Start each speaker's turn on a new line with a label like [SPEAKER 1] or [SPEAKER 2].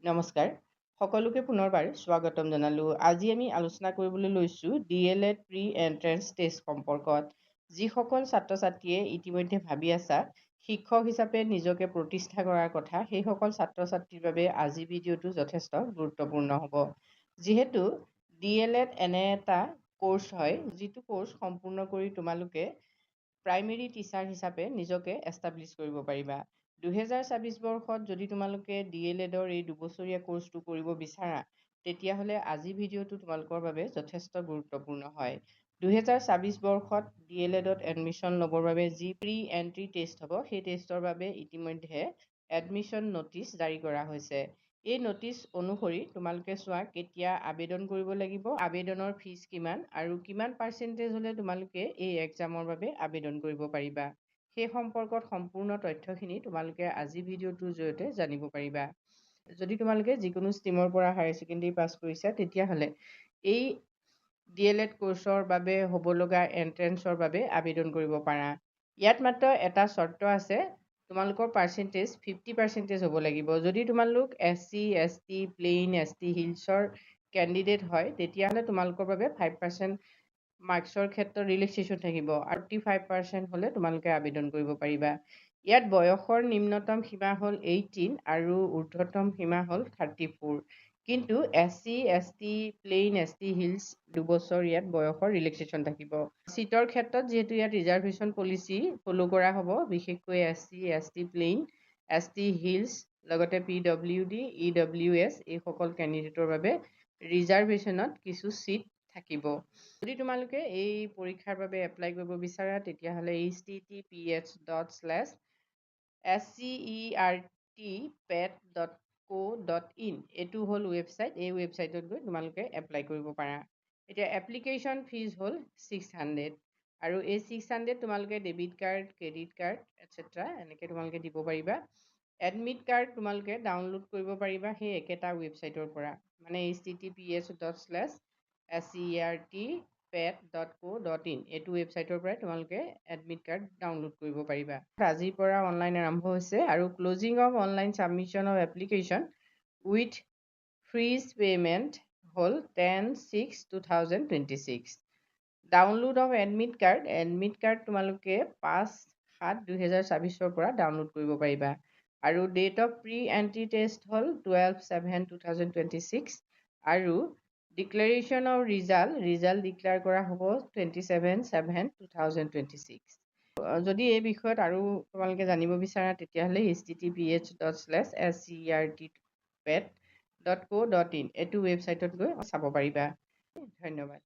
[SPEAKER 1] নমস্কাৰ সকলোকে পুনৰবাৰ স্বাগতম জনালোঁ। আজি আমি আলোচনা কৰিবলৈ লৈছোঁ DLED প্ৰি এণ্ট্ৰেন্স টেষ্ট সম্পৰ্কত। যিসকল ছাত্ৰ ছাত্ৰীয়ে ইতিমধ্যে ভাবি আছা শিক্ষক হিচাপে নিজকে প্ৰতিষ্ঠা কৰাৰ কথা, সেইসকল ছাত্ৰ ছাত্ৰীৰ বাবে আজি ভিডিঅ'টো যথেষ্ট গুৰুত্বপূৰ্ণ হ'ব। যিহেতু DLED এনে এটা কোৰ্চ হয় যিটো কোৰ্চ সম্পূৰ্ণ কৰি তোমালোকে প্ৰাইমেৰী টিচাৰ হিচাপে নিজকে এষ্টাব্লিছ কৰিব পাৰিবা। 2024 বৰ্ষত যদি তোমালোকে DLEDৰ এই দুবছৰীয়া কোৰ্চটো কৰিব বিচাৰা, তেতিয়াহ'লে আজি ভিডিঅ'টো তোমালোকৰ বাবে যথেষ্ট গুৰুত্বপূৰ্ণ হয়। 2024 বৰ্ষত DLEDত এডমিশ্যন ল'বৰ বাবে যি প্ৰি এণ্ট্ৰি টেষ্ট হ'ব, সেই টেষ্টৰ বাবে ইতিমধ্যে এডমিশ্যন ন'টিচ জাৰি কৰা হৈছে। এই ন'টিচ অনুসৰি তোমালোকে চোৱা কেতিয়া আবেদন কৰিব লাগিব, আবেদনৰ ফিজ কিমান আৰু কিমান পাৰ্চেণ্টেজ হ'লে তোমালোকে এই এক্সামৰ বাবে আবেদন কৰিব পাৰিবা। সেই সম্পৰ্কত সম্পূৰ্ণ তথ্যখিনি তোমালোকে আজি ভিডিঅ'টোৰ জৰিয়তে জানিব পাৰিবা। যদি তোমালোকে যিকোনো ষ্ট্ৰীমৰ পৰা হায়াৰ ছেকেণ্ডেৰী পাছ কৰিছা, তেতিয়াহ'লে এই DLED কোৰ্চৰ বাবে হ'ব লগা এণ্ট্ৰেন্সৰ বাবে আবেদন কৰিব পাৰা। ইয়াত মাত্ৰ এটা চৰ্ত আছে, তোমালোকৰ পাৰ্চেণ্টেজ 50% হ'ব লাগিব। যদি তোমালোক SC, ST, প্লেইন, ST হিলছৰ কেণ্ডিডেট হয়, তেতিয়াহ'লে তোমালোকৰ বাবে 5% মাৰ্কছৰ ক্ষেত্ৰত ৰিলেক্সেশ্যন থাকিব আৰু 35% হ'লে তোমালোকে আবেদন কৰিব পাৰিবা। ইয়াত বয়সৰ নিম্নতম সীমা হ'ল 18 আৰু ঊৰ্ধ্বতম সীমা হ'ল 34। কিন্তু SC, ST, plain, ST hills দুবছৰ ইয়াত বয়সৰ ৰিলেক্সেশ্যন থাকিব। চিটৰ ক্ষেত্ৰত যিহেতু ইয়াত ৰিজাৰ্ভেশ্যন পলিচি ফ'ল' কৰা হ'ব, বিশেষকৈ SC, ST, plain, ST hills লগতে PWD, EWS এইসকল কেণ্ডিডেটৰ বাবে ৰিজাৰ্ভেশ্যনত কিছু চিট থাকিব। যদি তোমালোকে এই পৰীক্ষাৰ বাবে এপ্লাই কৰিব বিচাৰা, তেতিয়াহ'লে https://certpet.co.in এইটো হ'ল ৱেবছাইট। এই ৱেবছাইটত গৈ তোমালোকে এপ্লাই কৰিব পাৰা। এতিয়া এপ্লিকেশ্যন ফিজ হ'ল 600 আৰু এই 600 তোমালোকে debit card, credit card etcetera এনেকৈ তোমালোকে দিব পাৰিবা। এডমিট কাৰ্ড তোমালোকে ডাউনলোড কৰিব পাৰিবা সেই একেটা ৱেবছাইটৰ পৰা, মানে https://certpet.co.in এইটো ৱেবছাইটৰ পৰাই তোমালোকে এডমিট কাৰ্ড ডাউনলোড কৰিব পাৰিবা। আজিৰ পৰা অনলাইন আৰম্ভ হৈছে আৰু closing of online submission of application with fridge payment হ'ল 10/6/2026। ডাউনলোড অফ এডমিট কাৰ্ড তোমালোকে 5/7/2024 পৰা ডাউনলোড কৰিব পাৰিবা আৰু date of pre entry test হ'ল 12/7/2026 আৰু ডিক্লেৰেশ্যন অফ ৰিজাল্ট ডিক্লেয়াৰ কৰা হ'ব 27/7/2026। যদি এই বিষয়ত আৰু তোমালোকে জানিব বিচাৰা, তেতিয়াহ'লে https://certpet.co.in এইটো ৱেবছাইটত গৈ চাব পাৰিবা। ধন্যবাদ।